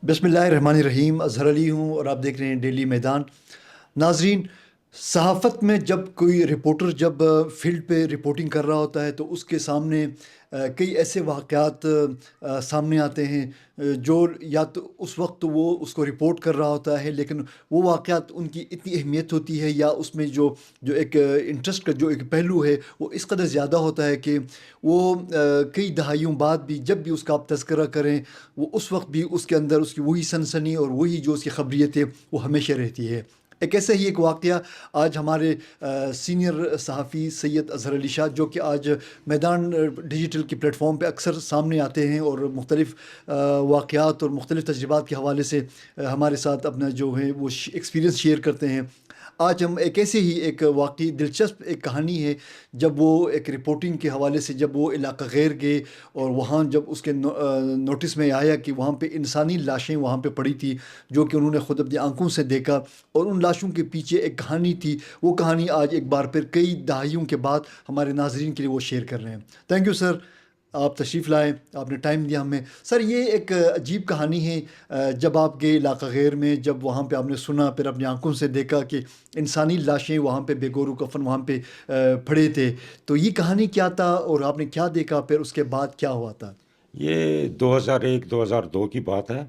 بسم اللہ الرحمن الرحیم، اظہر علی ہوں اور آپ دیکھ رہے ہیں ڈیلی میدان۔ ناظرین، صحافت میں جب کوئی رپورٹر جب فیلڈ پہ رپورٹنگ کر رہا ہوتا ہے تو اس کے سامنے کئی ایسے واقعات سامنے آتے ہیں جو یا تو اس وقت وہ اس کو رپورٹ کر رہا ہوتا ہے، لیکن وہ واقعات ان کی اتنی اہمیت ہوتی ہے یا اس میں جو ایک انٹرسٹ کا جو ایک پہلو ہے وہ اس قدر زیادہ ہوتا ہے کہ وہ کئی دہائیوں بعد بھی جب بھی اس کا آپ تذکرہ کریں، وہ اس وقت بھی اس کے اندر اس کی وہی سنسنی اور وہی جو اس کی خبریت ہے وہ ہمیشہ رہتی ہے۔ ایک ایسا ہی ایک واقعہ آج ہمارے سینئر صحافی سید اظہر علی شاہ، جو کہ آج میدان ڈیجیٹل کی پلیٹ فارم پہ اکثر سامنے آتے ہیں اور مختلف واقعات اور مختلف تجربات کے حوالے سے ہمارے ساتھ اپنا جو ہے وہ ایکسپیرینس شیئر کرتے ہیں۔ آج ہم ایک ایسے ہی ایک واقعی دلچسپ ایک کہانی ہے، جب وہ ایک رپورٹنگ کے حوالے سے جب وہ علاقہ غیر گئے اور وہاں جب اس کے نوٹس میں آیا کہ وہاں پہ انسانی لاشیں وہاں پہ پڑی تھی، جو کہ انہوں نے خود اپنی آنکھوں سے دیکھا، اور ان لاشوں کے پیچھے ایک کہانی تھی۔ وہ کہانی آج ایک بار پھر کئی دہائیوں کے بعد ہمارے ناظرین کے لیے وہ شیئر کر رہے ہیں۔ تھینک یو سر، آپ تشریف لائے، آپ نے ٹائم دیا ہمیں۔ سر، یہ ایک عجیب کہانی ہے، جب آپ گئے علاقہ غیر میں، جب وہاں پہ آپ نے سنا، پھر اپنی آنکھوں سے دیکھا کہ انسانی لاشیں وہاں پہ بے گور و کفن وہاں پہ پڑے تھے، تو یہ کہانی کیا تھا اور آپ نے کیا دیکھا، پھر اس کے بعد کیا ہوا تھا؟ یہ 2001-2002 کی بات ہے۔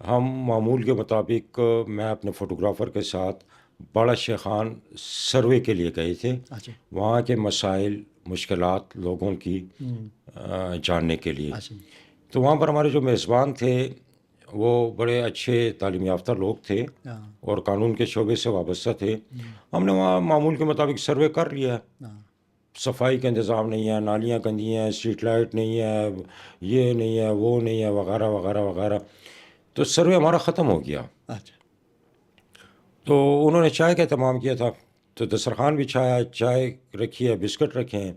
ہم معمول کے مطابق میں اپنے فوٹوگرافر کے ساتھ باڑا شیخان سروے کے لیے گئے تھے، اچھا وہاں کے مسائل مشکلات لوگوں کی جاننے کے لیے۔ اچھا تو وہاں پر ہمارے جو میزبان تھے وہ بڑے اچھے تعلیم یافتہ لوگ تھے ہاں اور قانون کے شعبے سے وابستہ تھے۔ ہم نے وہاں معمول کے مطابق سروے کر لیا۔ ہاں صفائی کا انتظام نہیں ہے، نالیاں گندی ہیں، اسٹریٹ لائٹ نہیں ہے، یہ نہیں ہے، وہ نہیں ہے، وغیرہ وغیرہ وغیرہ۔ تو سروے ہمارا ختم ہو گیا۔ اچھا تو انہوں نے چائے کا اہتمام کیا تھا، تو دسترخوان بچھایا، چائے رکھی ہے، بسکٹ رکھے ہیں۔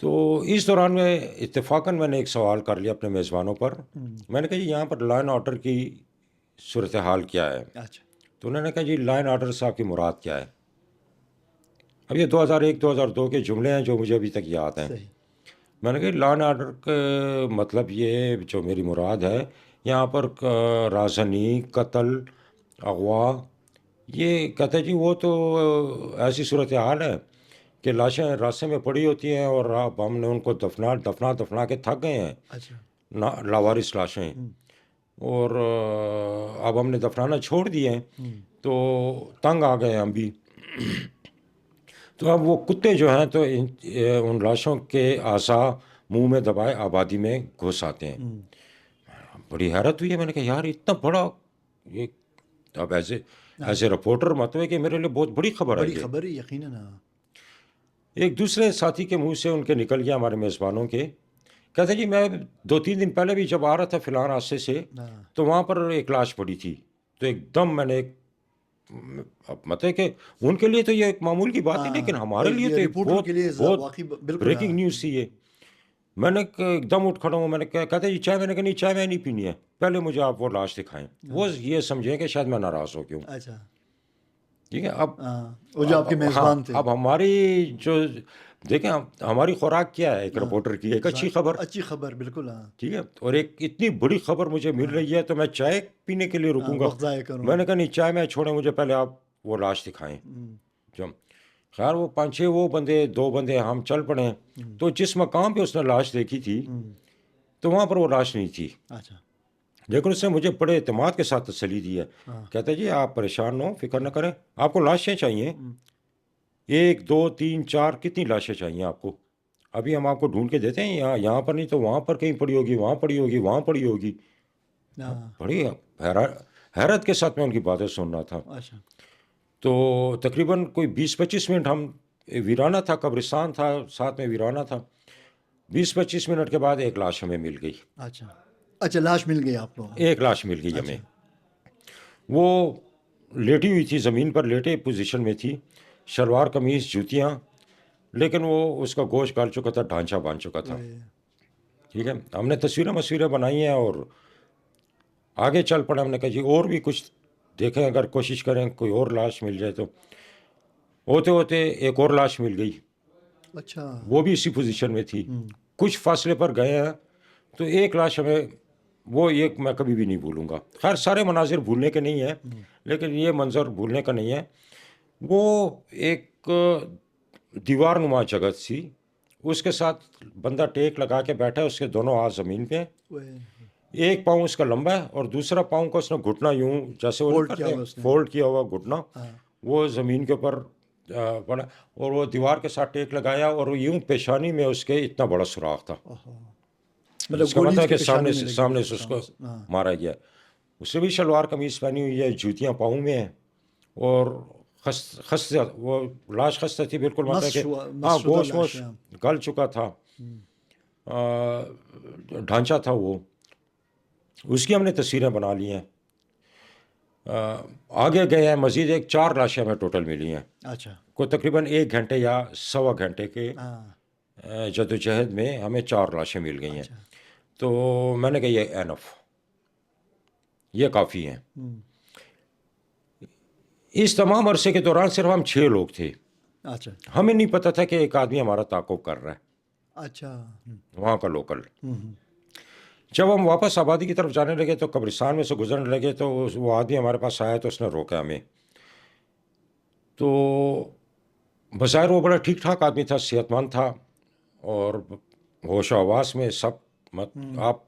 تو اس دوران میں اتفاقاً میں نے ایک سوال کر لیا اپنے میزبانوں پر۔ میں نے کہا جی یہاں پر لائن آرڈر کی صورتحال کیا ہے؟ اچھا تو انہوں نے کہا جی لائن آرڈر سے آپ کی مراد کیا ہے؟ اب یہ 2001-2002 کے جملے ہیں جو مجھے ابھی تک یاد ہیں۔ صحیح میں نے کہا لائن آرڈر کا مطلب یہ جو میری مراد ہے، یہاں پر رازنی، قتل، اغوا، یہ کہتے ہیں جی وہ تو ایسی صورتحال ہے کہ لاشیں راستے میں پڑی ہوتی ہیں اور اب ہم نے ان کو دفنا کے تھک گئے ہیں، اچھا لاوارث لاشیں، اور اب ہم نے دفنانا چھوڑ دیے ہیں، تو تنگ آ گئے ہم بھی۔ تو اب وہ کتے جو ہیں تو ان لاشوں کے اعضاء منہ میں دبائے آبادی میں گھس آتے ہیں۔ بڑی حیرت ہوئی ہے، میں نے کہا یار اتنا بڑا یہ، اب ایسے رپورٹر مطلب ہے کہ میرے لیے بہت بڑی خبر ہے بڑی یہ۔ خبر ہے یقیناً۔ ایک دوسرے ساتھی کے منہ سے ان کے نکل گیا، ہمارے میزبانوں کے، کہتے جی میں 2-3 دن پہلے بھی جب آ رہا تھا فلاں راستے سے تو وہاں پر ایک لاش پڑی تھی، تو ایک دم میں نے اب مطلب کہ ان کے لیے تو یہ ایک معمول کی بات ہے، لیکن ہمارے لیے تو ایک رپورٹر بہت کے لیے بہت واقعی بالکل بریکنگ نیوز تھی یہ۔ میں نے ایک دم اٹھ کھڑا ہوں، میں نے کہتے جی چائے، میں نے کہا نہیں چائے میں نہیں پینی ہے، پہلے مجھے آپ وہ لاش دکھائیں۔ وہ یہ سمجھیں کہ شاید میں ناراض ہو گیا ہوں، اچھا ٹھیک ہے۔ وہ جو آپ کے ہاں میزبان تھے۔ اب ہماری جو دیکھیں ہماری خوراک کیا ہے ایک رپورٹر کی، ایک اچھی خبر، اچھی خبر بالکل۔ ٹھیک ہے، اور ایک اتنی بڑی خبر مجھے مل رہی ہے تو میں چائے پینے کے لیے رکوں گا؟ وقت ضائع کروں۔ میں نے کہا نہیں چائے میں چھوڑیں، مجھے پہلے آپ وہ لاش دکھائیں۔ جو خیر وہ 5-6 وہ بندے، 2 بندے ہم چل پڑے ہیں، تو جس مقام پہ اس نے لاش دیکھی تھی تو وہاں پر وہ لاش نہیں تھی، اچھا لیکن اس نے مجھے بڑے اعتماد کے ساتھ تسلی دی ہے۔ کہتا ہے جی آپ پریشان نہ ہو، فکر نہ کریں، آپ کو لاشیں چاہیے 1 2 3 4 کتنی لاشیں چاہیے آپ کو؟ ابھی ہم آپ کو ڈھونڈ کے دیتے ہیں، یہاں پر نہیں تو وہاں پر کہیں پڑی ہوگی، وہاں پڑی ہوگی، وہاں پڑی ہوگی۔ بڑی حیرت کے ساتھ میں ان کی باتیں سن رہا تھا۔ اچھا تو تقریباً کوئی 20-25 منٹ ہم، ویرانہ تھا، قبرستان تھا ساتھ میں، ویرانہ تھا۔ 20-25 منٹ کے بعد ایک لاش ہمیں مل گئی، اچھا اچھا لاش مل گئی آپ کو؟ ایک لاش مل گئی ہمیں۔ وہ لیٹی ہوئی تھی، زمین پر لیٹے پوزیشن میں تھی، شلوار قمیض جوتیاں، لیکن وہ اس کا گوشت گل چکا تھا، ڈھانچہ باندھ چکا تھا، ٹھیک ہے۔ ہم نے تصویریں بنائی ہیں اور آگے چل پڑے۔ ہم نے کہا جی اور بھی کچھ دیکھیں، اگر کوشش کریں کوئی اور لاش مل جائے تو۔ ہوتے ہوتے ایک اور لاش مل گئی، اچھا وہ بھی اسی پوزیشن میں تھی۔ کچھ فاصلے پر گئے ہیں تو ایک لاش ہمیں وہ یہ میں کبھی بھی نہیں بھولوں گا. خیر سارے مناظر بھولنے کے نہیں ہیں, لیکن یہ منظر بھولنے کا نہیں ہے. وہ ایک دیوار نما جگہ تھی, اس کے ساتھ بندہ ٹیک لگا کے بیٹھا ہے, اس کے دونوں ہاتھ زمین پہ, ایک پاؤں اس کا لمبا ہے اور دوسرا پاؤں کو اس نے گھٹنا یوں جیسے وہ فولڈ کیا ہوا اس نے. فولڈ کیا ہوا گھٹنا وہ زمین کے اوپر پڑا, اور وہ دیوار کے ساتھ ٹیک لگایا, اور یوں پیشانی میں اس کے اتنا بڑا سوراخ تھا. اس کا مطلب ہے کہ سامنے سے اس کو مارا گیا. اس نے بھی شلوار قمیض پہنی ہوئی ہے, جوتیاں پاؤں میں ہیں, اور خستہ وہ لاش خستہ تھی بالکل, مطلب ہے کہ ہاں گوشت ووشت گل چکا تھا, ڈھانچہ تھا وہ. اس کی ہم نے تصویریں بنا لی ہیں. آگے گئے ہیں مزید, ایک 4 لاشیں ہمیں ٹوٹل ملی ہیں. اچھا, کوئی تقریباً 1 گھنٹے یا سوا گھنٹے کے جدوجہد میں ہمیں 4 لاشیں مل گئی ہیں. تو میں نے کہا یہ اینف, یہ کافی ہیں. اس تمام عرصے کے دوران صرف ہم 6 لوگ تھے. اچھا, ہمیں نہیں پتہ تھا کہ ایک آدمی ہمارا تعاقب کر رہا ہے, اچھا, وہاں کا لوکل. جب ہم واپس آبادی کی طرف جانے لگے تو قبرستان میں سے گزرنے لگے تو وہ آدمی ہمارے پاس آیا تو اس نے روکا ہمیں. تو بظاہر وہ بڑا ٹھیک ٹھاک آدمی تھا, صحت مند تھا, اور ہوش و حواس میں سب. آپ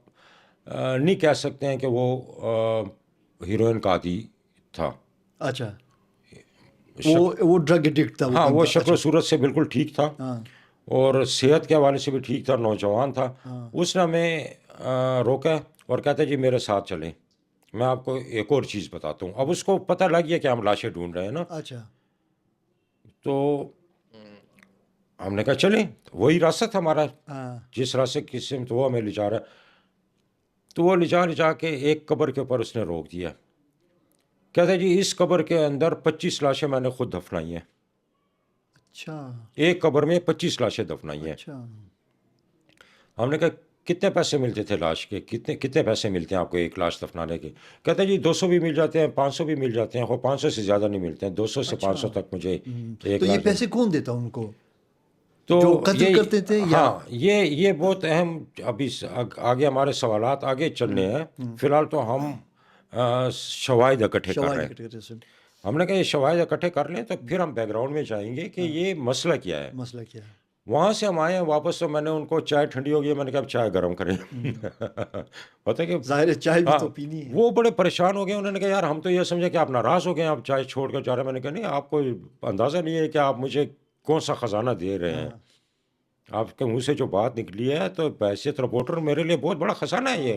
نہیں کہہ سکتے ہیں کہ وہ ہیروئن کا عادی تھا. اچھا, وہ ڈرگ ایڈکٹ تھا. ہاں, وہ شکل و صورت سے بالکل ٹھیک تھا, اور صحت کے حوالے سے بھی ٹھیک تھا, نوجوان تھا. اس نے ہمیں روکا اور کہتا ہے جی میرے ساتھ چلیں, میں آپ کو ایک اور چیز بتاتا ہوں. اب اس کو پتہ لگ گیا کہ ہم لاشیں ڈھونڈ رہے ہیں نا. اچھا, تو ہم نے کہا چلیں, وہی راستہ تھا ہمارا, جس راستے کی سمت وہ ہمیں لے جا رہا ہے. تو وہ لے جا کے ایک قبر کے اوپر اس نے روک دیا. کہتا ہے جی اس قبر کے اندر 25 لاشیں میں نے خود دفنائی ہیں. اچھا, ایک قبر میں 25 لاشیں دفنائی ہیں. ہم نے کہا کتنے پیسے ملتے تھے لاش کے, کتنے پیسے ملتے ہیں آپ کو ایک لاش دفنانے کے؟ کہتا ہے جی 200 بھی مل جاتے ہیں, 500 بھی مل جاتے ہیں. 500 سے زیادہ نہیں ملتے ہیں, 200 سے 500 تک مجھے ایک تو یہ لاش. پیسے کون دیتا ان کو تو جو قتل کرتے تھے؟ ہاں, یہ بہت اہم, ابھی آگے ہمارے سوالات آگے چلنے ہیں. فی الحال تو ہم شواہد اکٹھے کر رہے ہیں. ہم نے کہا یہ شواہد اکٹھے کر لیں تو پھر ہم بیک گراؤنڈ میں جائیں گے کہ یہ مسئلہ کیا ہے. وہاں سے ہم آئے ہیں واپس, تو میں نے ان کو چائے ٹھنڈی ہو گئی, میں نے کہا اب چائے گرم کریں. پتہ ہے کہ ظاہر ہے چائے بھی تو پینی ہے. وہ بڑے پریشان ہو گئے, انہوں نے کہا یار ہم تو یہ سمجھے کہ آپ ناراض ہو گئے ہیں, آپ چائے چھوڑ کر جا رہے ہیں. میں نے کہا نہیں, آپ کو اندازہ نہیں ہے کہ آپ مجھے کون سا خزانہ دے رہے ہیں. آپ کے منہ سے جو بات نکلی ہے تو بحیثیت رپورٹر میرے لیے بہت بڑا خزانہ ہے یہ.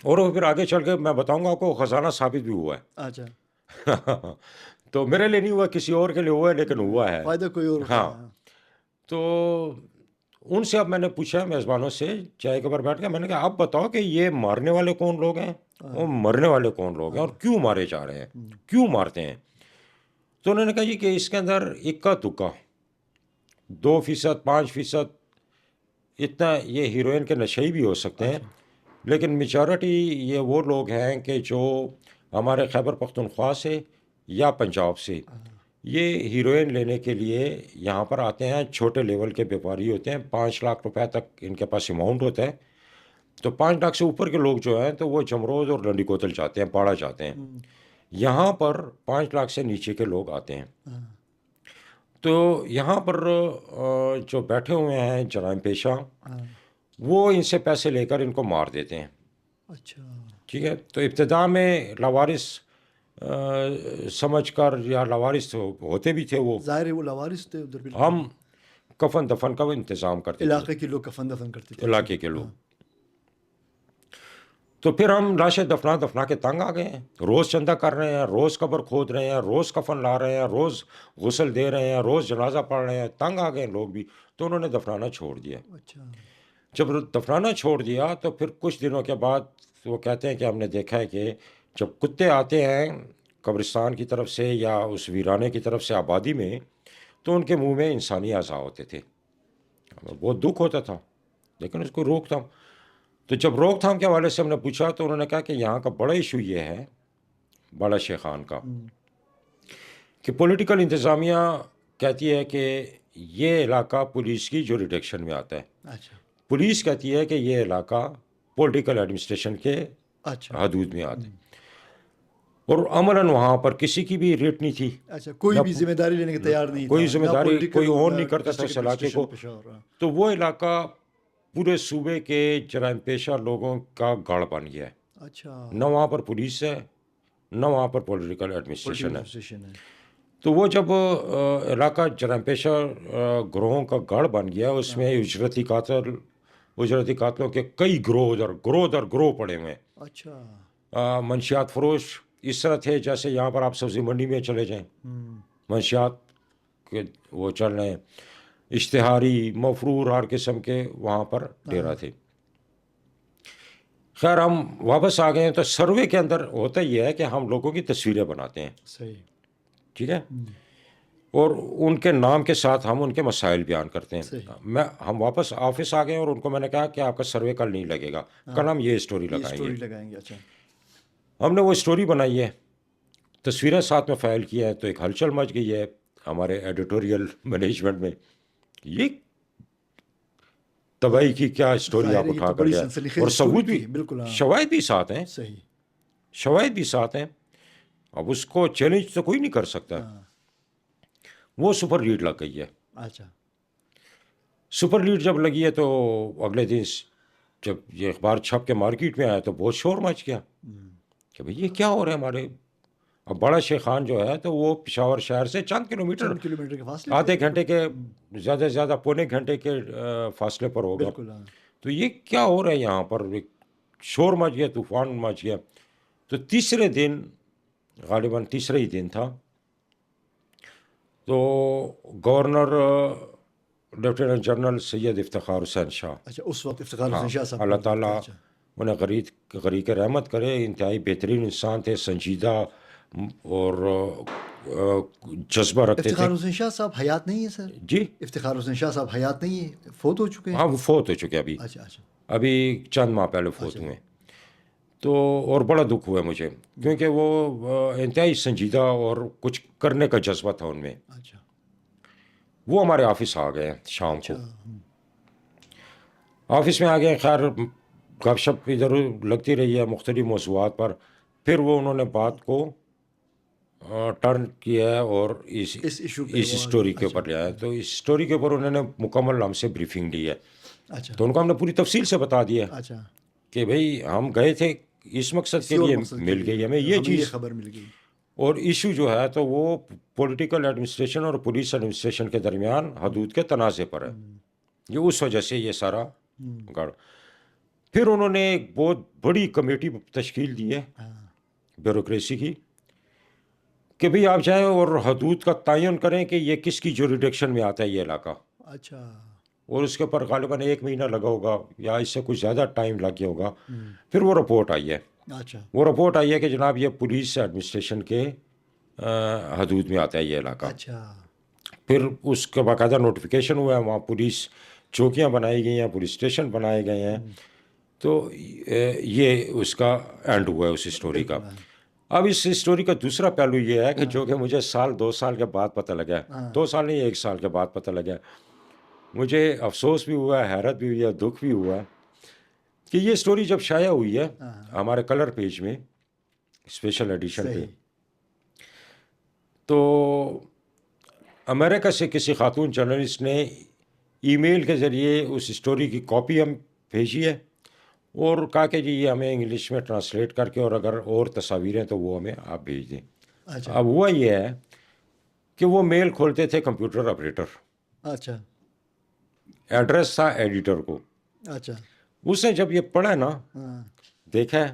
اور وہ پھر آگے چل کے میں بتاؤں گا آپ کو, خزانہ ثابت بھی ہوا ہے. اچھا, تو میرے لیے نہیں ہوا, کسی اور کے لیے ہوا ہے, لیکن ہوا ہے. فائدہ کوئی اور. ہاں, تو ان سے اب میں نے پوچھا میزبانوں سے چائے کے اوپر بیٹھ کے, میں نے کہا اب بتاؤ کہ یہ مارنے والے کون لوگ ہیں اور مرنے والے کون لوگ ہیں, اور کیوں مارے جا رہے ہیں, کیوں مارتے ہیں. تو انہوں نے کہا جی کہ اس کے اندر اکا دکا 2%, 5% اتنا یہ ہیروئن کے نشئی بھی ہو سکتے ہیں. لیکن میجورٹی یہ وہ لوگ ہیں کہ جو ہمارے خیبر پختونخوا سے یا پنجاب سے یہ ہیروئن لینے کے لیے یہاں پر آتے ہیں. چھوٹے لیول کے بیپاری ہوتے ہیں, 5 لاکھ روپے تک ان کے پاس اماؤنٹ ہوتا ہے. تو 5 لاکھ سے اوپر کے لوگ جو ہیں تو وہ جمروز اور لنڈی کوتل جاتے ہیں, پاڑا جاتے ہیں. یہاں پر 5 لاکھ سے نیچے کے لوگ آتے ہیں. تو یہاں پر جو بیٹھے ہوئے ہیں جرائم پیشہ, وہ ان سے پیسے لے کر ان کو مار دیتے ہیں. اچھا, ٹھیک ہے. تو ابتدا میں لاوارث سمجھ کر, یا لاوارث ہوتے بھی تھے, وہ ظاہر ہے وہ لاوارث تھے ادھر, ہم کفن دفن کا انتظام کرتے تھے, علاقے کے لوگ کفن دفن کرتے تھے, علاقے کے لوگ. تو پھر ہم لاشیں دفنا کے تنگ آ گئے ہیں. روز چندہ کر رہے ہیں, روز قبر کھود رہے ہیں, روز کفن لا رہے ہیں, روز غسل دے رہے ہیں, روز جنازہ پڑھ رہے ہیں. تنگ آ گئے لوگ بھی, تو انہوں نے دفنانا چھوڑ دیا. جب دفنانا چھوڑ دیا تو پھر کچھ دنوں کے بعد وہ کہتے ہیں کہ ہم نے دیکھا ہے کہ جب کتے آتے ہیں قبرستان کی طرف سے یا اس ویرانے کی طرف سے آبادی میں, تو ان کے منہ میں انسانی اعضاء ہوتے تھے. بہت دکھ ہوتا تھا, لیکن اس کو روک تھام. تو جب روک تھام کے حوالے سے ہم نے پوچھا تو انہوں نے کہا کہ یہاں کا بڑا ایشو یہ ہے, بالا شیخان کا, کہ پولیٹیکل انتظامیہ کہتی ہے کہ یہ علاقہ پولیس کی جوریڈکشن میں آتا ہے. پولیس کہتی ہے کہ یہ علاقہ پولیٹیکل ایڈمنسٹریشن کے اچھا حدود میں آتے، اور عملاً وہاں پر کسی کی بھی ریٹ نہیں تھی، اچھا، کوئی بھی ذمہ داری لینے کے تیار نہیں کوئی تھا، ذمہ نہ داری پولیٹیکل کوئی اور اون نہ نہیں کرتا تھا اس ڈسٹرکٹ علاقے کو. ایڈمنسٹریشن پشاور. تو وہ علاقہ پورے صوبے کے جرائم پیشہ لوگوں کا گڑھ بن گیا ہے. اچھا، نہ وہاں پر پولیس ہے، نہ وہاں پر پولیٹیکل ایڈمنسٹریشن ہے. ایڈمنسٹریشن ہے. تو وہ جب علاقہ جرائم پیشہ گروہوں کا گڑھ بن گیا، اس میں اجرتی قاتلوں کے کئی گروہ در گروہ پڑے ہوئے ہیں. اچھا، منشیات فروش اس طرح تھے جیسے یہاں پر آپ سبزی منڈی میں چلے جائیں، منشیات کے وہ چل رہے ہیں، اشتہاری، مفرور، ہر قسم کے وہاں پر ڈیرا تھے. خیر ہم واپس آ گئے ہیں. تو سروے کے اندر ہوتا یہ ہے کہ ہم لوگوں کی تصویریں بناتے ہیں، صحیح، ٹھیک ہے، اور ان کے نام کے ساتھ ہم ان کے مسائل بیان کرتے ہیں. ہم واپس آفس آ گئے اور ان کو میں نے کہا کہ آپ کا سروے کل نہیں لگے گا، کل ہم یہ اسٹوری لگائیں گے. اچھا، ہم نے وہ اسٹوری بنائی ہے، تصویریں ساتھ میں فائل کیا ہے. تو ایک ہلچل مچ گئی ہے ہمارے ایڈیٹوریل مینجمنٹ میں، یہ تباہی کی کیا اسٹوری آپ اٹھا کر گیا، اور ثبوت بھی، شواہد بھی ساتھ ہیں، صحیح، شواہد بھی ساتھ ہیں. اب اس کو چیلنج تو کوئی نہیں کر سکتا. وہ سپر لیڈ لگ گئی ہے. اچھا، سپر لیڈ جب لگی ہے تو اگلے دن جب یہ اخبار چھپ کے مارکیٹ میں آیا تو بہت شور مچ گیا کہ بھئی یہ کیا ہو رہا ہے ہمارے. اب بڑا شیخ خان جو ہے تو وہ پشاور شہر سے چند کلومیٹر کے فاصلے، آدھے گھنٹے کے زیادہ سے زیادہ پونے گھنٹے کے فاصلے پر ہوگا. تو یہ کیا ہو رہا ہے یہاں پر، شور مچ گیا، طوفان مچ گیا. تو تیسرے دن، غالباً تیسرا ہی دن تھا، تو گورنر لیفٹیننٹ جنرل سید افتخار حسین شاہ، اچھا، اس وقت افتخار حسین شاہ صاحب، اللہ تعالیٰ انہیں غریق رحمت کرے، انتہائی بہترین انسان تھے، سنجیدہ اور جذبہ رکھتے تھے. افتخار حسین شاہ صاحب حیات نہیں ہے سر؟ جی، افتخار حسین شاہ صاحب حیات نہیں ہے، فوت ہو چکے ہیں؟ ہاں وہ فوت ہو چکے ابھی. اچھا اچھا، ابھی چند ماہ پہلے فوت ہوئے. تو اور بڑا دکھ ہوا مجھے، کیونکہ وہ انتہائی سنجیدہ اور کچھ کرنے کا جذبہ تھا ان میں. اچھا، وہ ہمارے آفس آ گئے شام کو، آفس میں آ گئے. خیر گپ شپ ادھر لگتی رہی ہے مختلف موضوعات پر. پھر وہ انہوں نے بات کو ٹرن کیا ہے اور اس اسٹوری کے اوپر لے آیا. تو اس اسٹوری کے اوپر انہوں نے مکمل ہم سے بریفنگ لی ہے. تو ان کو ہم نے پوری تفصیل سے بتا دیا کہ بھئی ہم گئے تھے اس مقصد کے لیے، مل گئی ہمیں یہ چیز، خبر مل گئی. اور ایشو جو ہے تو وہ پولیٹیکل ایڈمنسٹریشن اور پولیس ایڈمنسٹریشن کے درمیان حدود کے تنازع پر ہے. یہ اس وجہ سے یہ سارا گڑ. پھر انہوں نے ایک بہت بڑی کمیٹی تشکیل دی ہے بیوروکریسی کی کہ بھئی آپ جائیں اور حدود کا تعین کریں کہ یہ کس کی جوریڈکشن میں آتا ہے یہ علاقہ. اچھا، اور اس کے اوپر غالباً 1 مہینہ لگا ہوگا یا اس سے کچھ زیادہ ٹائم لگ گیا ہوگا. پھر وہ رپورٹ آئی ہے. اچھا، وہ رپورٹ آئی ہے کہ جناب یہ پولیس ایڈمنسٹریشن کے حدود میں آتا ہے یہ علاقہ. اچھا، پھر اس کا باقاعدہ نوٹیفیکیشن ہوا ہے، وہاں پولیس چوکیاں بنائی گئی ہیں، پولیس اسٹیشن بنائے گئے ہیں. تو یہ اس کا اینڈ ہوا ہے اس اسٹوری کا. اب اس اسٹوری کا دوسرا پہلو یہ ہے کہ جو کہ مجھے 2 سال کے بعد پتہ لگا، 2 سال نہیں 1 سال کے بعد پتہ لگا. مجھے افسوس بھی ہوا ہے، حیرت بھی ہوئی ہے، دکھ بھی ہوا ہے کہ یہ اسٹوری جب شائع ہوئی ہے ہمارے کلر پیج میں، اسپیشل ایڈیشن پہ، تو امریکہ سے کسی خاتون جرنلسٹ نے ای میل کے ذریعے اس اسٹوری کی کاپی ہم بھیجی ہے اور کہا کہ جی یہ ہمیں انگلش میں ٹرانسلیٹ کر کے اور اگر اور تصاویریں تو وہ ہمیں آپ بھیج دیں. اب ہوا یہ ہے کہ وہ میل کھولتے تھے کمپیوٹر آپریٹر. اچھا، ایڈریس تھا ایڈیٹر کو. اچھا، اس نے جب یہ پڑھا نا، دیکھا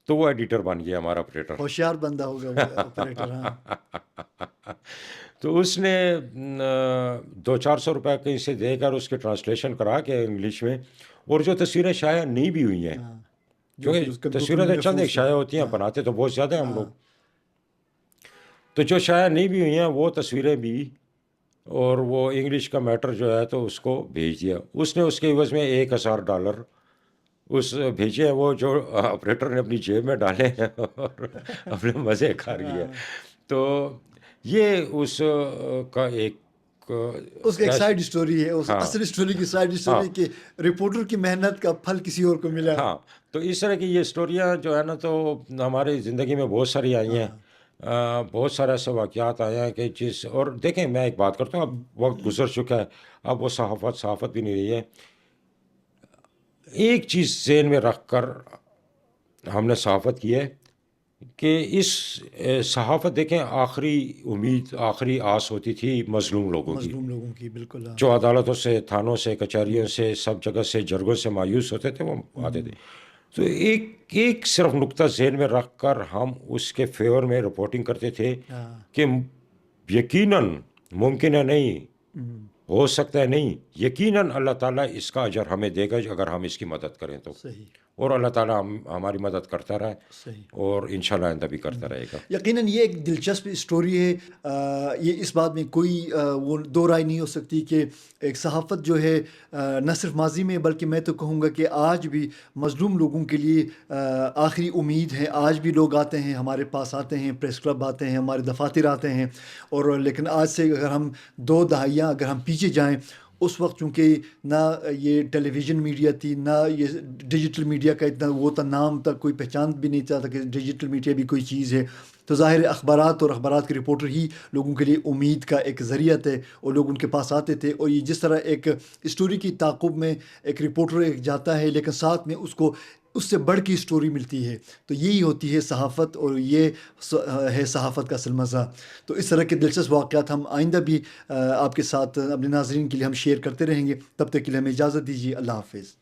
تو وہ ایڈیٹر بن گیا ہمارا آپریٹر. ہوشیار بندہ ہوگا آپریٹر. تو اس نے 200-400 روپے کہیں سے دے کر اس کے ٹرانسلیشن کرا کے انگلش میں، اور جو تصویریں شائع نہیں بھی ہوئی ہیں، کیونکہ تصویریں تو چند ایک شائع ہوتی ہیں، بناتے تو بہت زیادہ ہیں ہم لوگ، تو جو شائع نہیں بھی ہوئی ہیں وہ تصویریں بھی، اور وہ انگلش کا میٹر جو ہے تو اس کو بھیج دیا. اس نے اس کے عوض میں $1000 اس بھیجے ہیں، وہ جو آپریٹر نے اپنی جیب میں ڈالے ہیں اور اپنے مزے کھا رہی ہے. تو یہ اس کا ایک اس کا ایک سائڈ اسٹوری ہے، اس ہاں اصل اسٹوری کی سائڈ اسٹوری کہ رپورٹر کی محنت کا پھل کسی اور کو ملا. ہاں. تو اس طرح کی یہ اسٹوریاں جو ہے نا تو ہماری زندگی میں بہت ساری آئی ہیں. بہت سارے ایسے واقعات آئے ہیں کہ چیز. اور دیکھیں میں ایک بات کرتا ہوں، اب وقت گزر چکا ہے، اب وہ صحافت بھی نہیں رہی ہے. ایک چیز ذہن میں رکھ کر ہم نے صحافت کی ہے کہ اس صحافت دیکھیں آخری امید، آخری آس ہوتی تھی مظلوم لوگوں کی، مظلوم لوگوں کی. بالکل. جو عدالتوں سے، تھانوں سے، کچہریوں سے، سب جگہ سے، جرگوں سے مایوس ہوتے تھے، وہ آتے تھے. تو ایک صرف نقطہ ذہن میں رکھ کر ہم اس کے فیور میں رپورٹنگ کرتے تھے کہ یقیناً ممکن ہے نہیں، ہو سکتا ہے نہیں، یقیناً اللہ تعالیٰ اس کا اجر ہمیں دے گا اگر ہم اس کی مدد کریں تو. صحیح. اور اللہ تعالیٰ ہماری مدد کرتا رہے، صحیح. اور انشاءاللہ آئندہ بھی کرتا رہے گا. یقیناً یہ ایک دلچسپ اسٹوری ہے. یہ اس بات میں کوئی وہ دو رائے نہیں ہو سکتی کہ ایک صحافت جو ہے نہ صرف ماضی میں بلکہ میں تو کہوں گا کہ آج بھی مظلوم لوگوں کے لیے آخری امید ہے. آج بھی لوگ آتے ہیں، ہمارے پاس آتے ہیں، پریس کلب آتے ہیں، ہمارے دفاتر آتے ہیں. اور لیکن آج سے اگر ہم 2 دہائیاں اگر ہم پیچھے جائیں، اس وقت چونکہ نہ یہ ٹیلی ویژن میڈیا تھی، نہ یہ ڈیجیٹل میڈیا کا اتنا وہ تھا، نام تک کوئی پہچان بھی نہیں تھا کہ ڈیجیٹل میڈیا بھی کوئی چیز ہے. تو ظاہر اخبارات اور اخبارات کے رپورٹر ہی لوگوں کے لیے امید کا ایک ذریعہ تھے، اور لوگ ان کے پاس آتے تھے. اور یہ جس طرح ایک اسٹوری کی تعاقب میں ایک رپورٹر ایک جاتا ہے، لیکن ساتھ میں اس کو اس سے بڑھ کی اسٹوری ملتی ہے. تو یہی ہوتی ہے صحافت، اور یہ ہے صحافت کا اصل مزہ. تو اس طرح کے دلچسپ واقعات ہم آئندہ بھی آپ کے ساتھ اپنے ناظرین کے لیے ہم شیئر کرتے رہیں گے. تب تک کے لیے ہمیں اجازت دیجیے. اللہ حافظ.